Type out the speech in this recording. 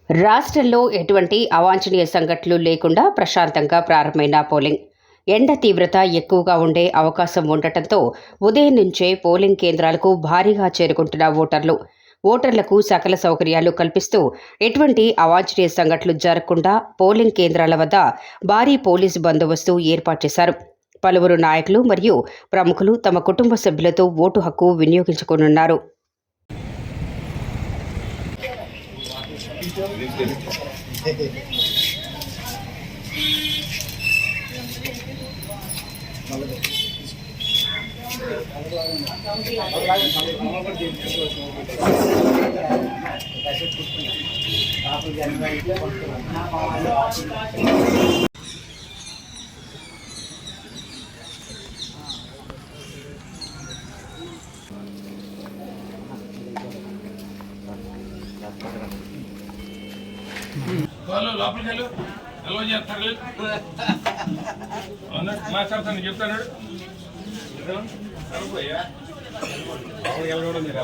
రాష్ట్రంలో ఎటువంటి అవాంఛనీయ సంఘటనలు లేకుండా ప్రశాంతంగా ప్రారంభమైన పోలింగ్. ఎండ తీవ్రత ఎక్కువగా ఉండే అవకాశం ఉండటంతో ఉదయం నుంచే పోలింగ్ కేంద్రాలకు భారీగా చేరుకుంటున్న ఓటర్లకు సకల సౌకర్యాలు కల్పిస్తూ ఎటువంటి అవాంఛనీయ సంఘటనలు జరగకుండా పోలింగ్ కేంద్రాల వద్ద భారీ పోలీసు బందోబస్తు ఏర్పాటు చేశారు. పలువురు నాయకులు మరియు ప్రముఖులు తమ కుటుంబ సభ్యులతో ఓటు హక్కు వినియోగించుకోనున్నారు. వాళ్ళు లోపలికి వెళ్ళు ఎలా చేస్తారు మాట్లాడతాను చెప్తాను ఎవరు మీరు